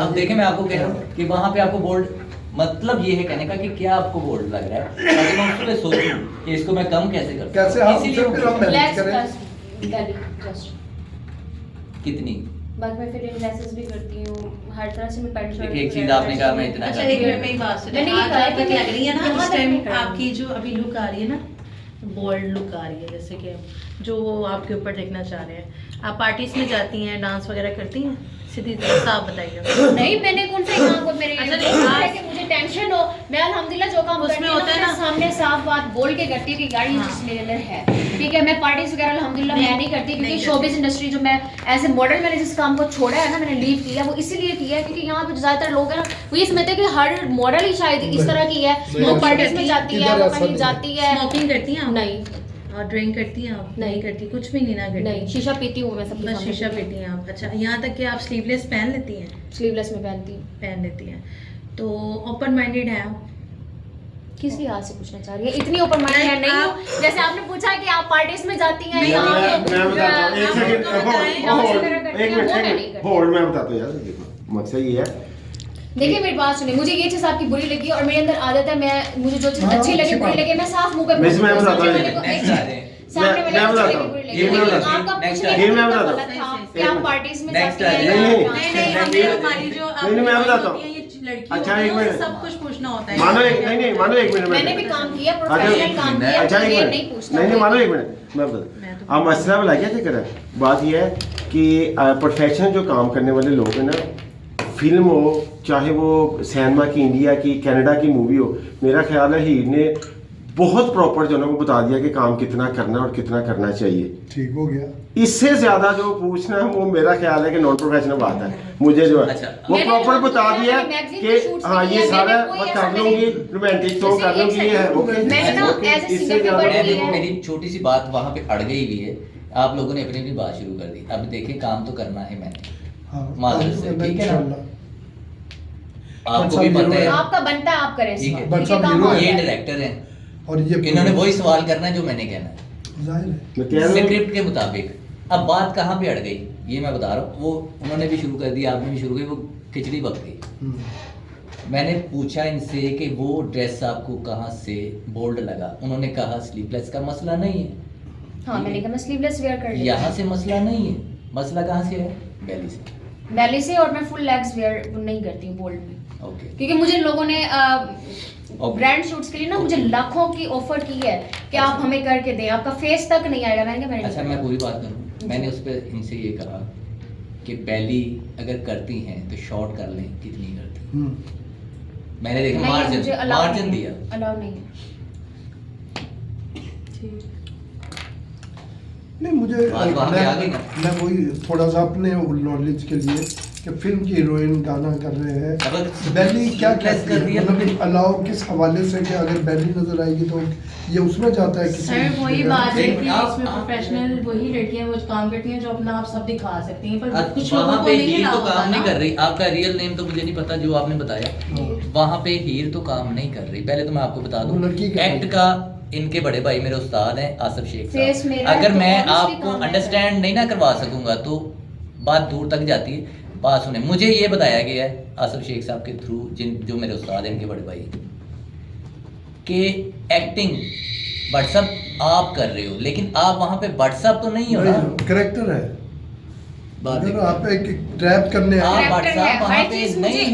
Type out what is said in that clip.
अब देखें मैं आपको कह रहा हूँ कि वहाँ पे आपको बोल्ड मतलब ये है कहने का कि क्या आपको बोल्ड लग रहा है, ताकि मैं उसको सोचूं कि इसको मैं कम कैसे कर कैसे सकता हूं। हम इसीलिए फिर हम मैनेज लेस करें। प्लस जस्ट कितनी बाकी मैं फिर लेसेस भी करती हूँ, हर तरह से मैं पैंट शर्ट। देखिए, एक चीज आपने कहा मैं इतना अच्छा करती एक हूँ। मिनट में ही बात सुनिए। मैंने ये आज कहा आपको कि लग रही है ना यहाँ इस तक टाइम नहीं करना। आपकी जो अभी लुक आ रही है ना, बोल्ड लुक आ रही है, जैसे कि जो वो आपके ऊपर देखना चाह रहे हैं। आप पार्टीज में जाती हैं, डांस वगैरह करती हैं, सीधी तरह साफ बताइए। नहीं, मैंने कौन सा यहाँ को मेरे अच्छा, ये नहीं, है कि मुझे टेंशन हो, मैं अल्हम्दुलिल्लाह जो काम उसमें करती हूँ होता है ना, ना। सामने साफ बात बोल के करती हूँ कि गाड़ी हाँ। जिस मेरे अंदर है, ठीक है। मैं पार्टीज वगैरह अल्हम्दुलिल्लाह मैं नहीं करती, क्योंकि नहीं शोबिस इंडस्ट्री जो मैं एज ए मॉडल मैंने जिस काम को छोड़ा है ना, मैंने लीव किया, वो इसीलिए किया है क्योंकि यहाँ पे ज्यादातर लोग हैं ना, वो ये समझते हैं कि हर मॉडल ही शायद इस तरह की है, नहीं, वो ऐसा पार्टीज में नहीं, जाती है, इधर वो ऐसा कहीं नहीं जाती है। स्मोकिंग करती हैं आप? नहीं और ड्रिंक करती हैं आप? नहीं करती, कुछ भी नहीं ना करती? नहीं, शीशा पीती हूँ मैं सबके बस सामने। शीशा पीती हैं आप। अच्छा, यहाँ तक कि आप स्लीवलेस पहन लेती हैं? स्लीवलेस में पहनती हूँ। पहन लेती हैं, तो ओपन माइंडेड हैं आप? किस लिहाज से पूछना चाह रही है? इतनी ओपन माइंडेड नहीं हूँ, जैसे आपने पूछा कि आप पार्टीज में जाती हैं नहीं, या मैं आप- मैं बताता हूँ, एक सेकंड एक मिनट होल्ड, मैं बताता हूँ यार, देखो मकसद ये है। देखिए मेरी बात सुनिए, मुझे ये चीज आपकी बुरी लगी और मेरे अंदर आदत है, मैं मुझे जो चीज हाँ, अच्छी लगे अच्छी बुरी बात। लगे मैं साफ मुंह पे मैं इसमें बोलती हूँ। बताता हूँ, सामने वाले को- नेक्स्ट आ रहे हैं। सामने वाले मैं को बताता अच्छी हूँ, लगी, बुरी लगी, ये मैं लेकिन बताता हूँ, आपका next पूछने आ का ये मैं तरीका बताता गलत था हूँ। कि आप एक पार्टीज में next जाती आ हैं रही है। या- नहीं नहीं, हमें हमारी जो नहीं, मैं बताता हूँ। ये लड़की अच्छा, होती है, एक मिनट। उसे सब कुछ पूछना होता है। मानो एक नहीं मानो एक मिनट मैंने भी काम किया, प्रोफेशनल काम किया, अच्छा एक ये मिनट नहीं पूछना। नहीं मानो एक मिनट मैं बता आप मसला वाला क्या चक्कर है। बात यह है कि प्रोफेशनल जो काम करने वाले लोग हैं ना, फिल्म हो चाहे वो सिनेमा की, इंडिया की, कनाडा की मूवी हो, मेरा ख्याल है हीर ने बहुत प्रॉपर जो है ना वो बता दिया कि काम कितना करना और कितना करना चाहिए। ठीक हो गया। इससे ज्यादा जो पूछना है वो मेरा ख्याल है कि नॉन प्रोफेशनल बात है। मुझे जो है अच्छा। वो मैंने प्रॉपर आपको बता बताया दिया कि मैगजीन कि के shoots हाँ के ये लिए सारा मैंने कोई मैं ऐसा कर लूंगी, रोमांटिक सॉन्ग कर जैसे लूंगी, एक ये है second, ओके मैंने ना ओके, as a इससे singer ज्यादा के मेरी है। मेरी छोटी सी बात वहाँ पे अड़ गई हुई है, आप लोगों ने अपनी अपनी बात शुरू कर दी। अब देखिए काम तो करना है मैंने, हाँ, माजरत से, ठीक है ना? इंशाल्लाह। आपको भी पता है, आपका बनता है, आप करें ठीक है। इसमें। बट ये सब काम हीरो होता है। ये है। डायरेक्टर हैं, और ये इन्होंने वही सवाल करना है जो मैंने कहना है जाहिर है। मैं कह रहा हूँ स्क्रिप्ट के मुताबिक। अब बात कहाँ पे अड़ गई ये मैं बता रहा हूँ। वो उन्होंने भी शुरू कर दी, आपने भी शुरू की, वो खिचड़ी पक गई। हम्म। मैंने पूछा इनसे कि वो ड्रेस आपको कहाँ से बोल्ड लगा, उन्होंने कहा स्लीवलेस का मसला नहीं है। हाँ, मैंने कहा मैं स्लीवलेस वेयर कर लेती यहाँ से मसला नहीं है, मसला कहाँ से है? बेली से। हूँ। बैली से, और मैं फुल लेग्स वेयर नहीं करती हूँ बोल्ड में, ओके क्योंकि मुझे लोगों ने Okay. ब्रांड शूट्स के लिए ना मुझे लाखों की ऑफर की है कि आप हमें करके दें, आपका फेस तक नहीं आएगा। मैंने कहा मैंने अच्छा, मैं पूरी बात करूँ, मैंने उस पर इनसे ये कहा कि बेली अगर करती हैं तो शॉर्ट कर लें, कितनी करती हैं? हम्म। मैंने देखा मार्जिन दिया। अलाउ नहीं है। नहीं मुझे बात वहाँ पे आ गई ना। मैं वही थोड़ा सा अपने नॉलेज के लिए कि फिल्म की हीरोइन गाना कर रहे हैं, अगर बैली क्या प्लस कर कहती दिया है, तो मतलब अलाउ किस हवाले से कि अगर बैली नजर आएगी तो ये उसमें जाता है किसी सर वही जगह? बात है कि आप- इसमें आप- प्रोफेशनल वही लड़कियां वो काम करती हैं जो अपना आप सब दिखा सकती हैं, पर कुछ लोगों वहाँ को पे नहीं हीर ना तो होता काम नहीं ना। कर रही। आपका रियल नेम तो मुझे नहीं पता जो आपने बताया। हाँ। वहाँ पे हीर तो काम नहीं कर रही। पहले तो मैं आपको बता दूं, वो लड़की कर एक्ट रही। का इनके बड़े भाई मेरे उस्ताद हैं आसिफ शेख Face साहब। मेरा है अगर तो मैं obviously आपको काम नहीं अंडरस्टैंड नहीं ना करवा सकूंगा तो बात दूर तक जाती है। बात सुने, मुझे ये बताया गया है आसिफ शेख साहब के थ्रू, जिन जो मेरे उस्ताद हैं इनके बड़े भाई, कि एक्टिंग व्हाट्सअप आप कर रहे हो, लेकिन आप वहाँ पे व्हाट्सअप तो नहीं हो ना। करेक्टर है। बात अगर देखो। आप एक ट्रैप करने आप Character है, व्हाट्सएप हर वहाँ पे चीज़ नहीं मुझे